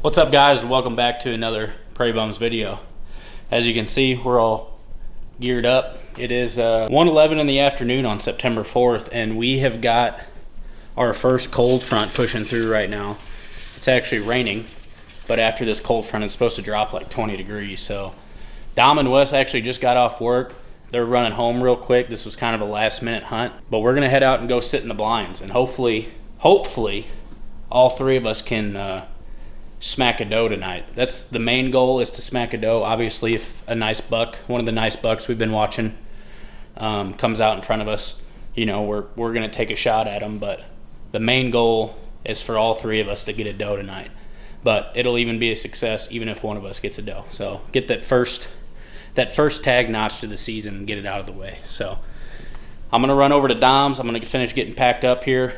What's up, guys, and welcome back to another Prairiebums video. As you can see, we're all geared up. It is 1:11 in the afternoon on September 4th, and we have got our first cold front pushing through right now. It's actually raining, but after this cold front, it's supposed to drop like 20 degrees. So Dom and Wes actually just got off work. They're running home real quick. This was kind of a last-minute hunt, but we're gonna head out and go sit in the blinds, and hopefully, all three of us can smack a doe tonight. That's the main goal, is to smack a doe. Obviously, if a nice buck, one of the nice bucks we've been watching, comes out in front of us, you know, we're gonna take a shot at him. But the main goal is for all three of us to get a doe tonight. But it'll even be a success even if one of us gets a doe. So get that first tag notch to the season and get it out of the way. So I'm gonna run over to Dom's. I'm gonna finish getting packed up here,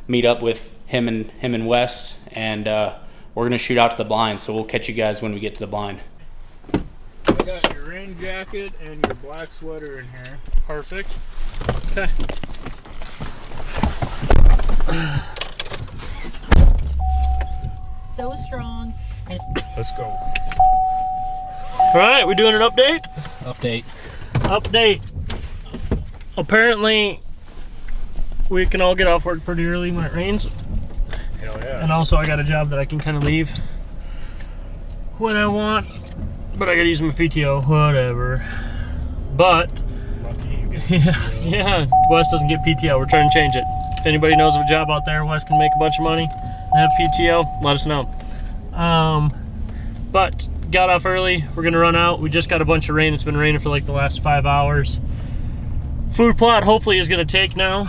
meet up with him and Wes, and we're gonna shoot out to the blind. So we'll catch you guys when we get to the blind. I got your rain jacket and your black sweater in here. Perfect. Okay. So strong. Let's go. All right, we doing an update? Update. Apparently, we can all get off work pretty early when it rains. Hell yeah. And also, I got a job that I can kind of leave when I want, but I gotta use my PTO, whatever. But, lucky you get yeah, Wes doesn't get PTO. We're trying to change it. If anybody knows of a job out there, Wes can make a bunch of money and have PTO, let us know. But got off early. We're gonna run out. We just got a bunch of rain. It's been raining for like the last 5 hours. Food plot hopefully is gonna take now.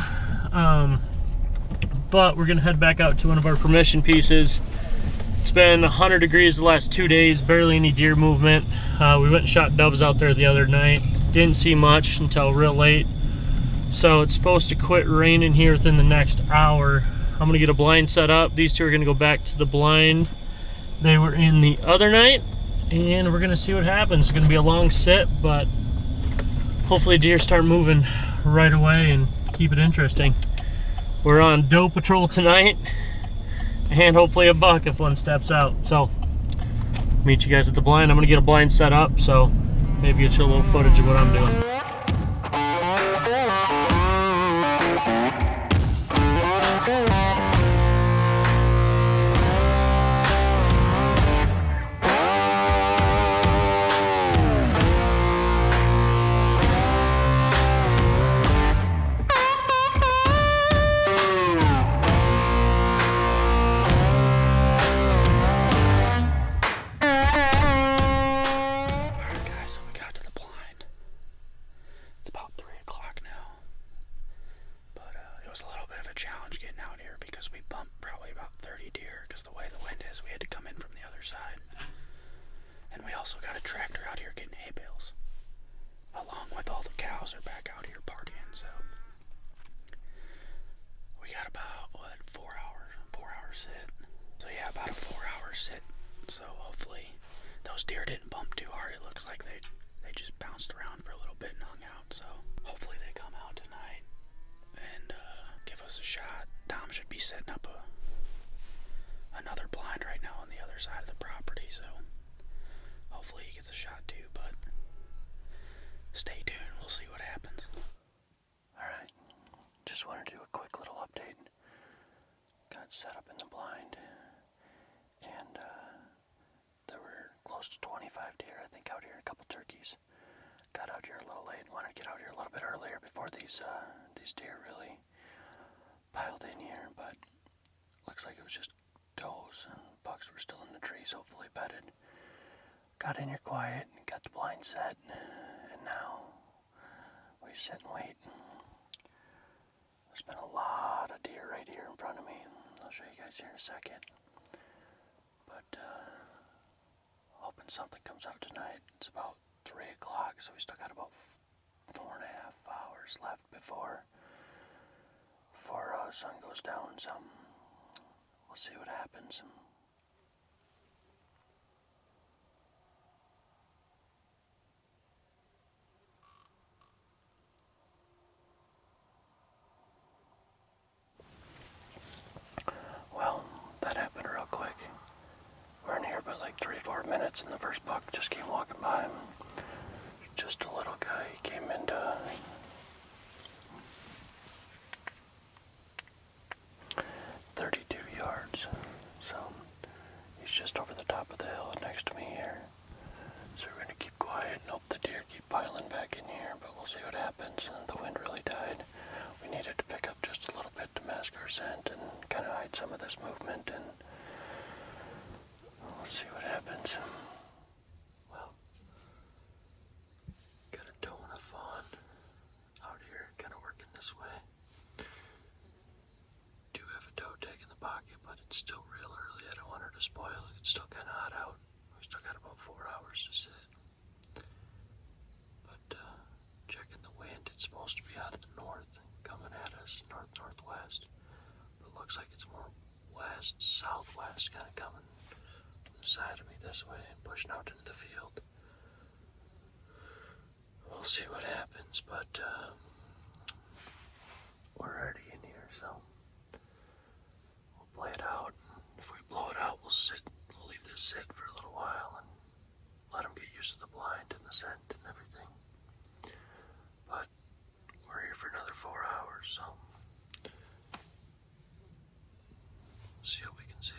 But we're gonna head back out to one of our permission pieces. It's been 100 degrees the last 2 days, barely any deer movement. We went and shot doves out there the other night. Didn't see much until real late. So it's supposed to quit raining here within the next hour. I'm gonna get a blind set up. These two are gonna go back to the blind they were in the other night, and we're gonna see what happens. It's gonna be a long sit, but hopefully deer start moving right away and keep it interesting. We're on doe patrol tonight, and hopefully a buck if one steps out. So meet you guys at the blind. I'm gonna get a blind set up, so maybe get you a little footage of what I'm doing. Also got a tractor out here getting hay bales, along with all the cows are back out here partying. So we got about, what, 4 hour sit. So yeah, about a 4-hour sit. So hopefully those deer didn't bump too hard. It looks like they just bounced around for a little bit and hung out. So hopefully they come out tonight and give us a shot. Dom should be setting up another blind right now on the other side of the property. So hopefully he gets a shot too, but stay tuned. We'll see what happens. Alright, just want to do a quick little update. Got set up in the blind, and there were close to 25 deer, I think, out here, a couple turkeys. Got out here a little late, wanted to get out here a little bit earlier before these deer really piled in here, but looks like it was just does, and bucks were still in the trees, hopefully bedded. Got in here quiet, got the blind set, and now we sit and wait. There's been a lot of deer right here in front of me. I'll show you guys here in a second. But hoping something comes out tonight. It's about 3 o'clock, so we still got about 4.5 hours left before sun goes down. So we'll see what happens. Well, that happened real quick. shots, and the first buck just came walking by. Just a little guy. He came into 32 yards. So he's just over the top of the hill next to me here. So we're going to keep quiet and hope the deer keep piling back in here, but we'll see what happens. And the wind really died. We needed to pick up just a little bit to mask our scent and kind of hide some of this movement, and we'll see what happens. Well, got a doe and a fawn out here kind of working this way. Do have a doe tag in the pocket, but it's still real early. I don't want her to spoil it. It's still kind of hot out. We still got about 4 hours to sit. But checking the wind, it's supposed to be out of the north, coming at us north-northwest. But it looks like it's more west-southwest, kind of coming from the side of me this way and pushing out into the field. We'll see what happens, but we're already in here, so we'll play it out. If we blow it out, we'll leave this sit for a little while and let them get used to the blind and the scent and everything. But we're here for another 4 hours, so see what we can see.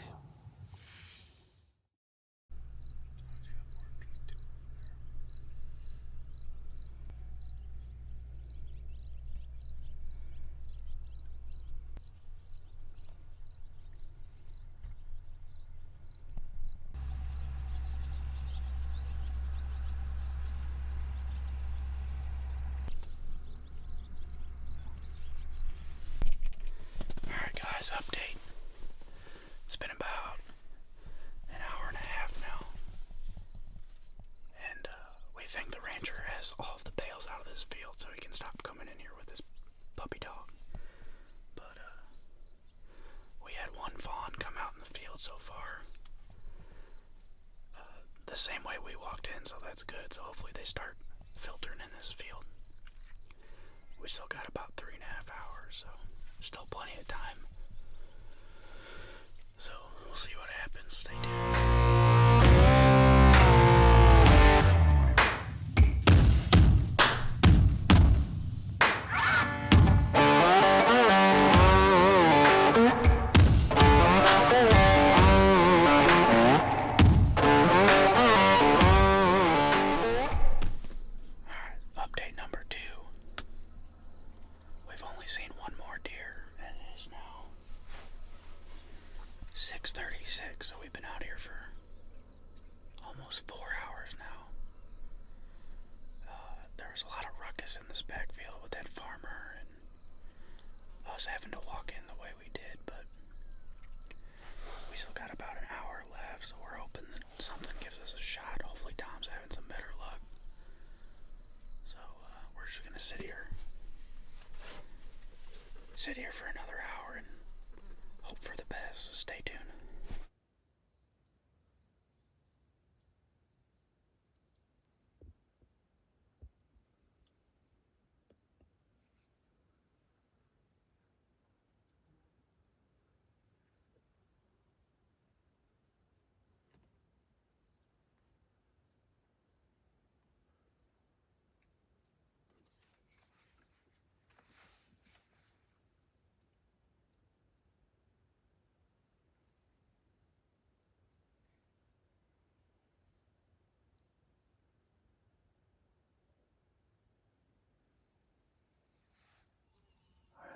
Update. It's been about an hour and a half now, and we think the ranger has all of the bales out of this field so he can stop coming in here with his puppy dog. But we had one fawn come out in the field so far, the same way we walked in, so that's good. So hopefully they start filtering in this field. We still got about 3.5 hours, so still plenty of time. So we'll see what happens. Stay tuned. Update number 2. We've only seen one more deer, and it is now 6:36, so we've been out here for almost 4 hours now. There was a lot of ruckus in this backfield with that farmer and us having to walk in the way we did, but we still got about an hour left, so we're hoping that something gives us a shot. Hopefully Tom's having some better luck. So we're just gonna sit here for another hour and hope for the best, so stay tuned.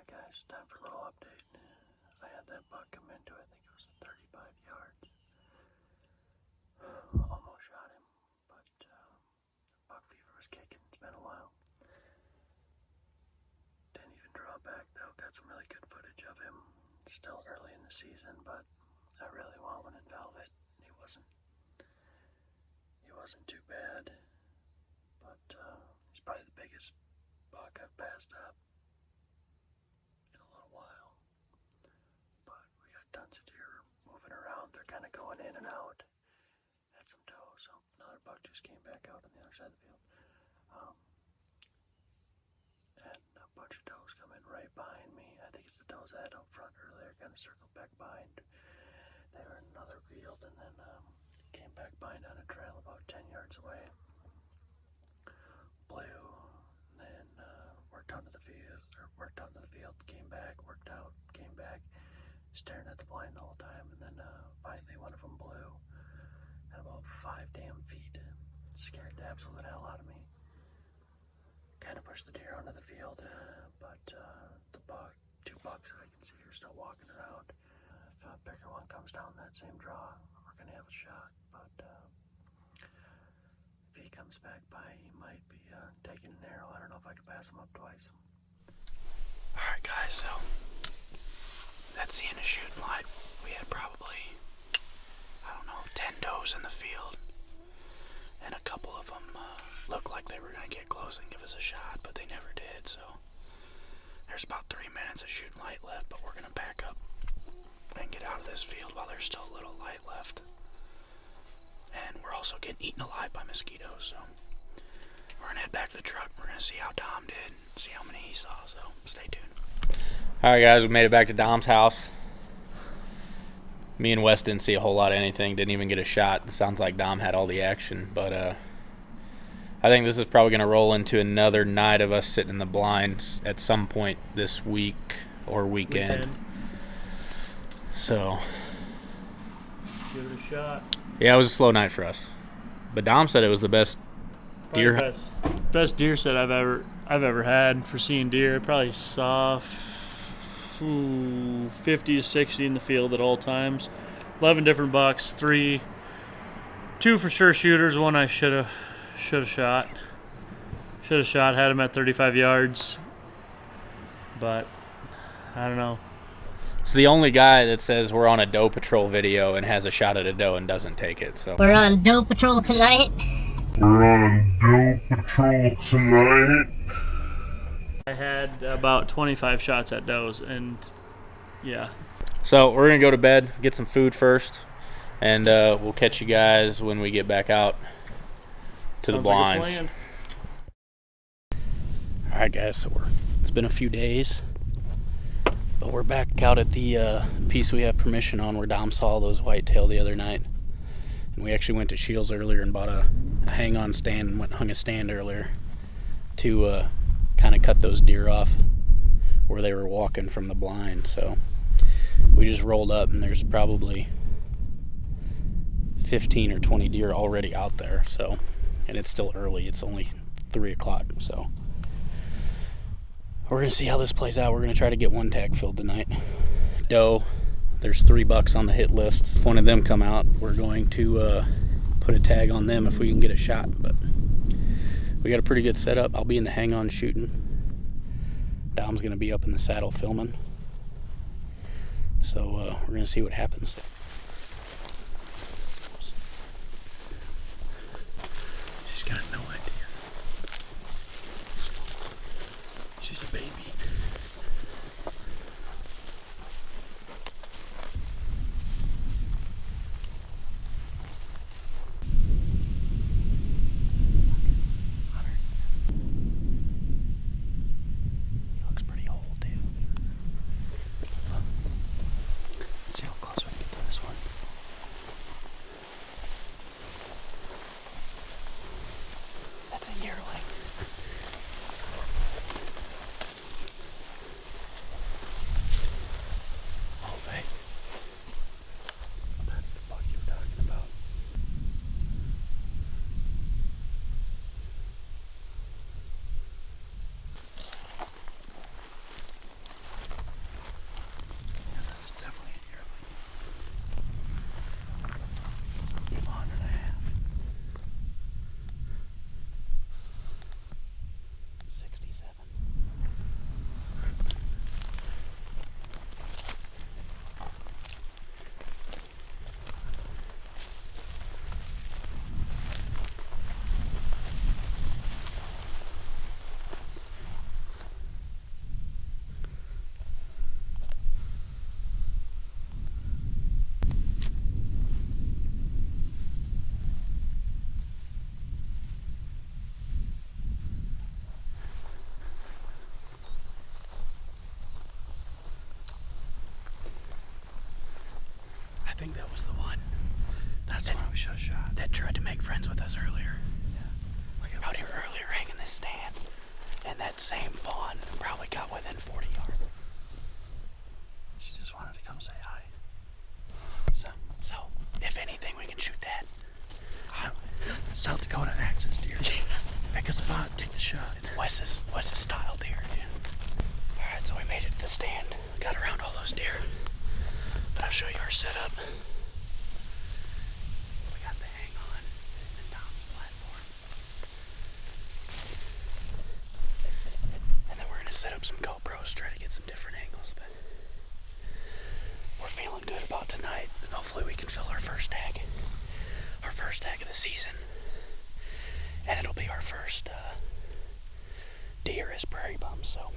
Guys, time for a little update. I had that buck come into, I think it was 35 yards. Almost shot him, but buck fever was kicking. It's been a while. Didn't even draw back though. Got some really good footage of him. It's still early in the season, but I really want one in velvet. He wasn't too bad, but he's probably the biggest buck I've passed up in a little while. But we got tons of deer moving around. They're kind of going in and out. Had some doe, so another buck just came back out on the other side of the field. And a bunch of does coming right behind me. I think it's the does I had out front earlier, kind of circled back behind. They were in another field and then came back behind on a trail away. Blew, then worked out to the field, came back, worked out, came back, staring at the blind the whole time, and then finally one of them blew at about 5 damn feet. Scared the absolute hell out of me. Kind of pushed the deer onto the field, but two bucks I can see are still walking around. If a bigger one comes down that same draw, we're gonna have a shot, but if he comes back by, he might be taking an arrow. I don't know if I can pass him up twice. Alright guys, so that's the end of shooting light. We had probably, I don't know, 10 does in the field, and a couple of them looked like they were going to get close and give us a shot, but they never did. So there's about 3 minutes of shooting light left, but we're going to pack up and get out of this field while there's still a little light left. And we're also getting eaten alive by mosquitoes, so we're going to head back to the truck. We're going to see how Dom did, see how many he saw, so stay tuned. Alright guys, we made it back to Dom's house. Me and Wes didn't see a whole lot of anything, didn't even get a shot. It sounds like Dom had all the action, but I think this is probably going to roll into another night of us sitting in the blinds at some point this week or weekend. So give it a shot. Yeah, it was a slow night for us, but Dom said it was the best deer. Best deer set I've ever had for seeing deer. I probably saw 50 to 60 in the field at all times. 11 different bucks, 2 for sure shooters, one I should have shot. Had him at 35 yards, but I don't know. It's the only guy that says we're on a doe patrol video and has a shot at a doe and doesn't take it. So we're on doe patrol tonight. I had about 25 shots at does, and yeah. So we're gonna go to bed, get some food first, and we'll catch you guys when we get back out to the blinds. Like all right, guys. So it's been a few days, but we're back out at the piece we have permission on where Dom saw those whitetail the other night, and we actually went to Shields earlier and bought a hang-on stand and hung a stand earlier to kind of cut those deer off where they were walking from the blind. So we just rolled up and there's probably 15 or 20 deer already out there. So, and it's still early, it's only 3 o'clock. So we're gonna see how this plays out. We're gonna try to get one tag filled tonight. Doe, there's 3 bucks on the hit list. If one of them come out, we're going to put a tag on them if we can get a shot. But we got a pretty good setup. I'll be in the hang-on shooting. Dom's gonna be up in the saddle filming. So we're gonna see what happens. She's got no idea. She's a baby. I think that was the one. That's the one we should have shot. That tried to make friends with us earlier. Yeah. Out here earlier, hanging this stand. And that same fawn probably got within 40 yards. She just wanted to come say hi. So if anything, we can shoot that. South Dakota access deer. Pick a spot, take the shot. It's Wes's style deer. Yeah. Alright, so we made it to the stand. Got around all those deer. But I'll show you our setup. We got the hang on and Tom's platform. And then we're gonna set up some GoPros, try to get some different angles, but we're feeling good about tonight, and hopefully we can fill our first tag. Our first tag of the season. And it'll be our first deer as Prairiebums, so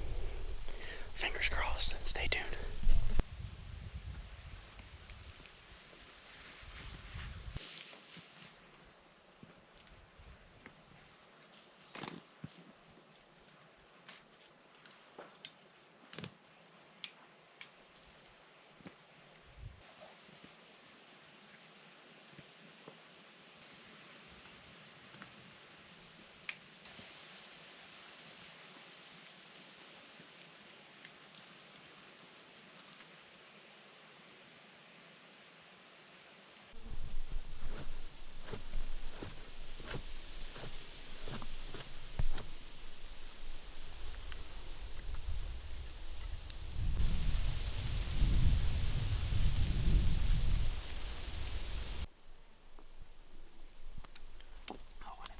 fingers crossed. Stay tuned.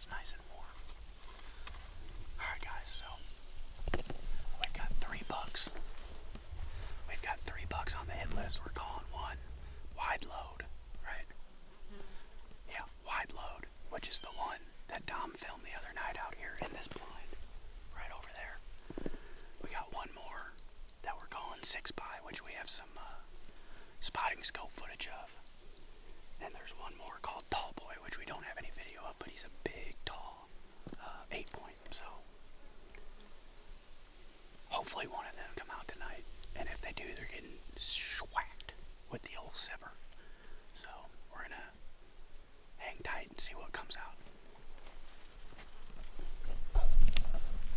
It's nice and warm. Alright guys, so we've got 3 bucks. We've got 3 bucks on the hit list. We're calling one wide load, right? Yeah, wide load, which is the one that Dom filmed the other night out here in this blind, right over there. We got one more that we're calling 6x, which we have some spotting scope footage of. And there's one more called Tall Boy, which we don't have any video of, but he's a big, tall 8-point. So hopefully one of them come out tonight. And if they do, they're getting schwacked with the old sibber. So we're gonna hang tight and see what comes out.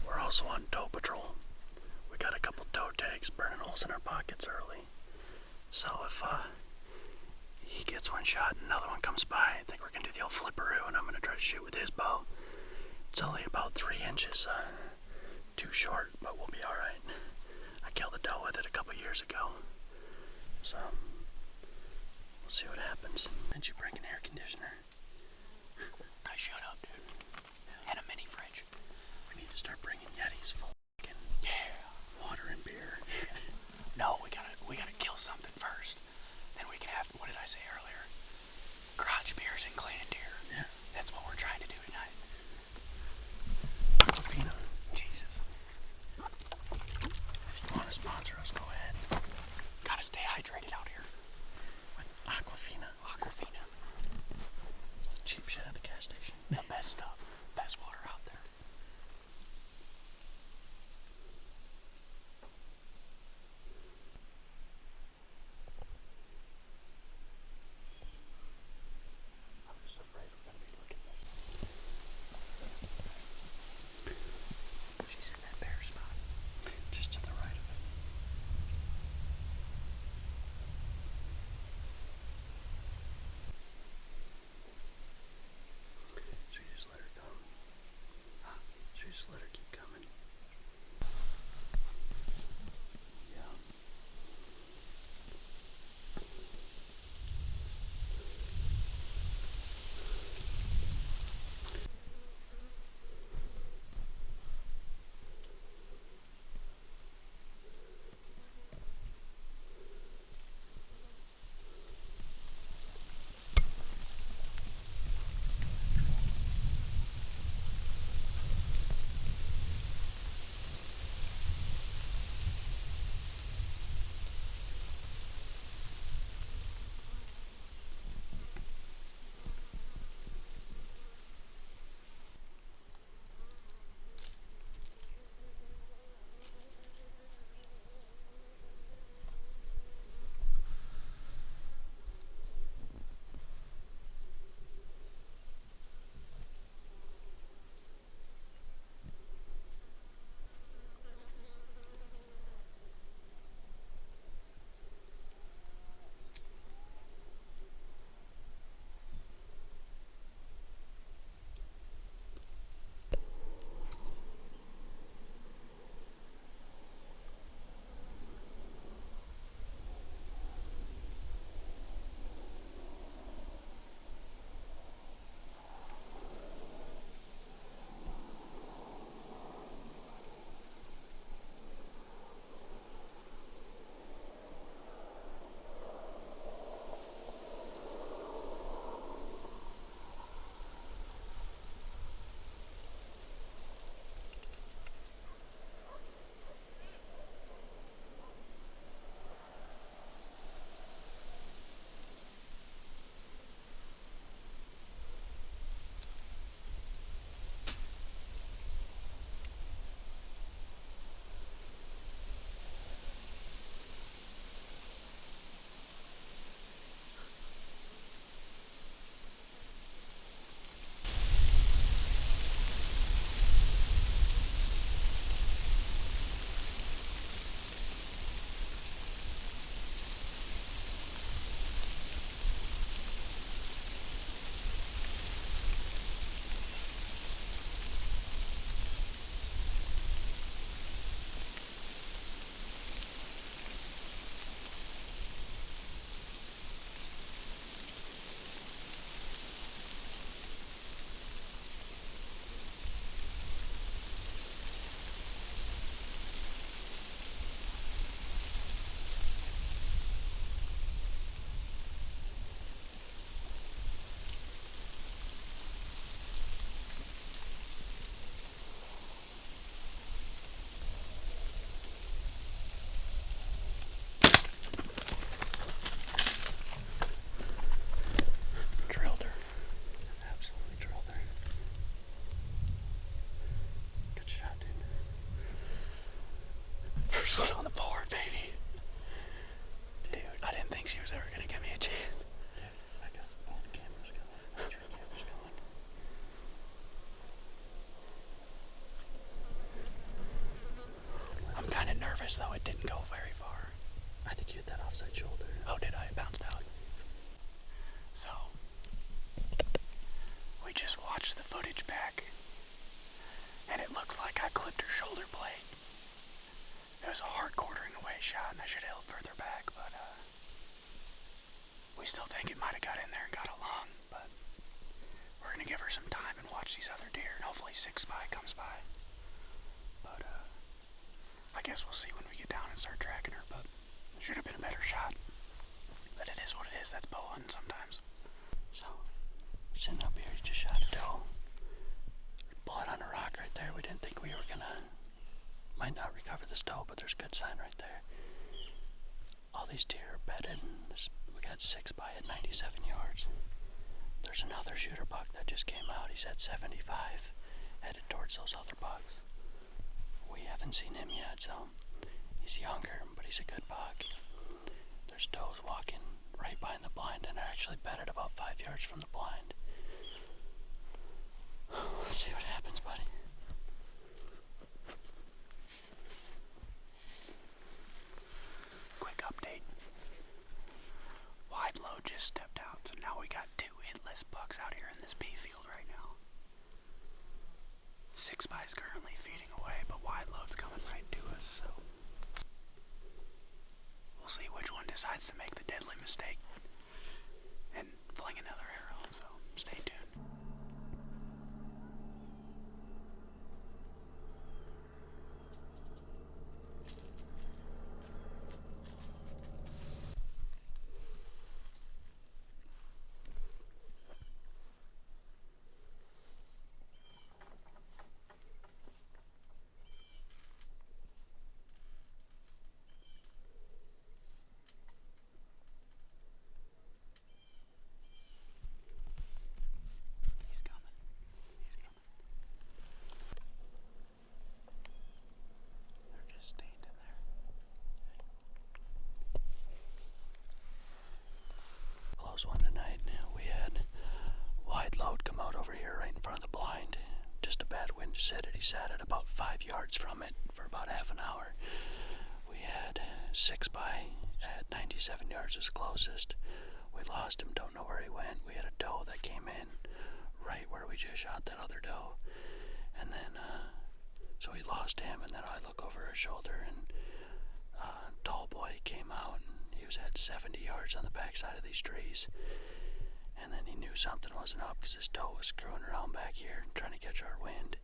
We're also on doe patrol. We got a couple doe tags burning holes in our pockets early. So if he gets one shot and another one comes by, I think we're gonna do the old flipperoo, and I'm gonna try to shoot with his bow. It's only about 3 inches too short, but we'll be alright. I killed a doe with it a couple years ago. So we'll see what happens. Did you bring an air conditioner? I shut up, dude. And a mini fridge. We need to start bringing Yetis full of water and beer. No, we gotta kill something first. Then we can have, what did I say earlier? Garage beers and cleaning deer. Yeah. That's what we're trying to do tonight. Aquafina. Jesus. If you want to sponsor us, go ahead. Gotta stay hydrated out here. With Aquafina. Aquafina. Cheap shit at the gas station. The best stuff. Best water out there. I'm just afraid we're going to be looking this. She's in that bare spot. Just to the right of it. close, though. It didn't go very far. I think you hit that offside shoulder. Oh, did I? It bounced out. So, we just watched the footage back, and it looks like I clipped her shoulder blade. It was a hard quartering away shot, and I should have held further back, but we still think it might have got in there and got along, but we're going to give her some time and watch these other deer, and hopefully 6-Spy comes by. But I guess we'll see when we get down and start tracking her, but it should have been a better shot. But it is what it is. That's bow hunting sometimes. So, sitting up here, he just shot a doe. Blood on a rock right there. We didn't think we were gonna, might not recover this doe, but there's good sign right there. All these deer are bedded. We got 6-Spy at 97 yards. There's another shooter buck that just came out. He's at 75, headed towards those other bucks. We haven't seen him yet, so he's younger, but he's a good buck. There's does walking right behind the blind, and they're actually bedded about 5 yards from the blind. Let's see what happens, buddy. Quick update. Wide load just stepped out, so now we got 2 hitless bucks out here in this pea field right now. 6-Spy's currently feeding away, but wide load's coming right to us, so we'll see which one decides to make the deadly mistake and fling another arrow, so stay tuned. One tonight. We had wide load come out over here right in front of the blind. Just a bad wind to sit it. He sat at about 5 yards from it for about half an hour. We had 6-Spy at 97 yards was closest. We lost him, don't know where he went. We had a doe that came in right where we just shot that other doe. And then, so we lost him, and then I look over her shoulder, and tall boy came out, and he was at 70 yards on the backside of these trees. And then he knew something wasn't up because his doe was screwing around back here trying to catch our wind.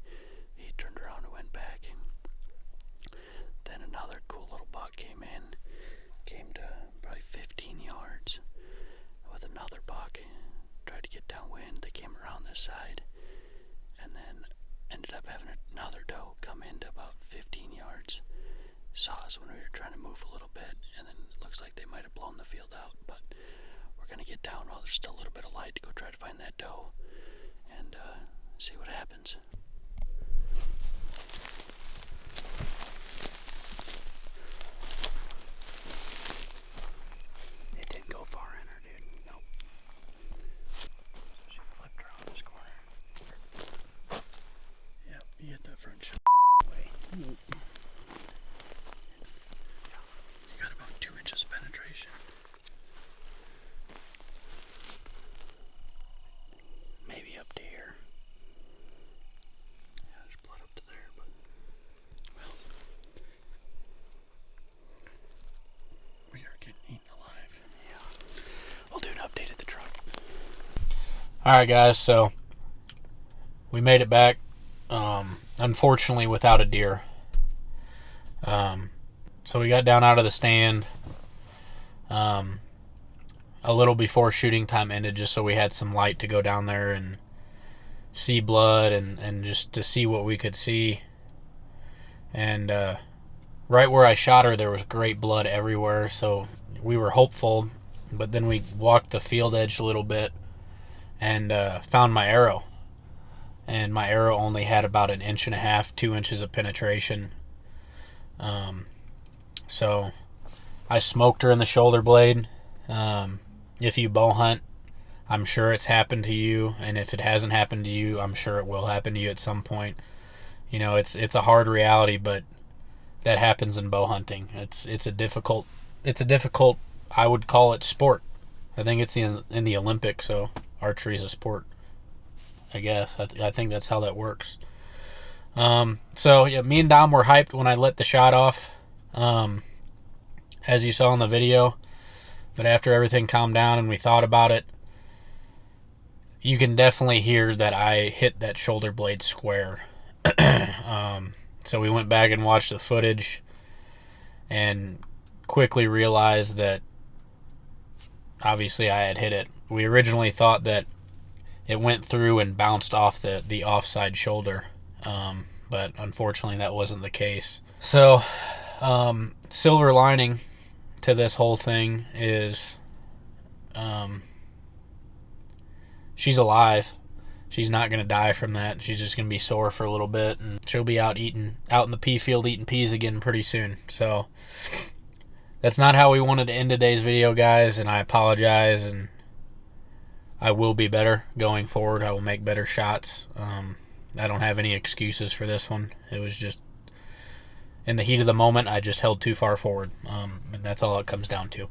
He turned around and went back. Then another cool little buck came in, came to probably 15 yards with another buck. Tried to get downwind. They came around this side and then ended up having another doe come into about 15 yards. Saw us when we were trying to move a little bit, and then it looks like they might have blown the field out, but we're going to get down while there's still a little bit of light to go try to find that doe and see what happens. It didn't go far in her, dude. Nope. She flipped around this corner. Yep, you hit that front shot. Nope. You got about 2 inches of penetration. Maybe up to here. Yeah, there's blood up to there, but well, we are getting eaten alive. Yeah. We'll do an update at the truck. Alright guys, so we made it back, unfortunately without a deer. So we got down out of the stand a little before shooting time ended, just so we had some light to go down there and see blood and just to see what we could see. And right where I shot her, there was great blood everywhere, so we were hopeful. But then we walked the field edge a little bit and found my arrow. And my arrow only had about 1.5 inches, 2 inches of penetration. So I smoked her in the shoulder blade. If you bow hunt, I'm sure it's happened to you, and if it hasn't happened to you, I'm sure it will happen to you at some point. You know, it's a hard reality, but that happens in bow hunting. It's a difficult, I would call it sport. I think it's in the Olympics, so archery is a sport, I guess. I think that's how that works. So yeah, me and Dom were hyped when I let the shot off, as you saw in the video. But after everything calmed down and we thought about it, you can definitely hear that I hit that shoulder blade square. So we went back and watched the footage and quickly realized that obviously I had hit it. We originally thought that it went through and bounced off the offside shoulder, but unfortunately that wasn't the case. So silver lining to this whole thing is she's alive. She's not going to die from that. She's just going to be sore for a little bit, and she'll be out in the pea field eating peas again pretty soon. So that's not how we wanted to end today's video, guys, and I apologize, and I will be better going forward. I will make better shots. I don't have any excuses for this one. It was just in the heat of the moment, I just held too far forward, and that's all it comes down to.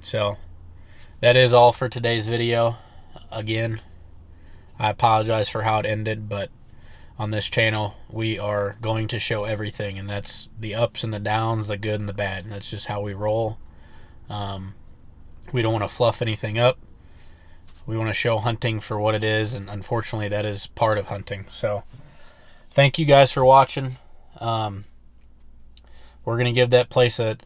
So that is all for today's video. Again, I apologize for how it ended, but on this channel, we are going to show everything, and that's the ups and the downs, the good and the bad, and that's just how we roll. We don't want to fluff anything up. We want to show hunting for what it is, and unfortunately, that is part of hunting. So thank you guys for watching. We're going to give that place a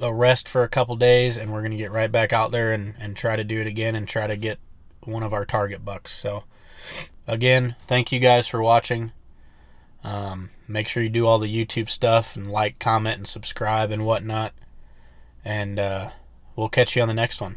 rest for a couple days, and we're going to get right back out there and try to do it again and try to get one of our target bucks. So again, thank you guys for watching. Make sure you do all the YouTube stuff and like, comment, and subscribe and whatnot, and we'll catch you on the next one.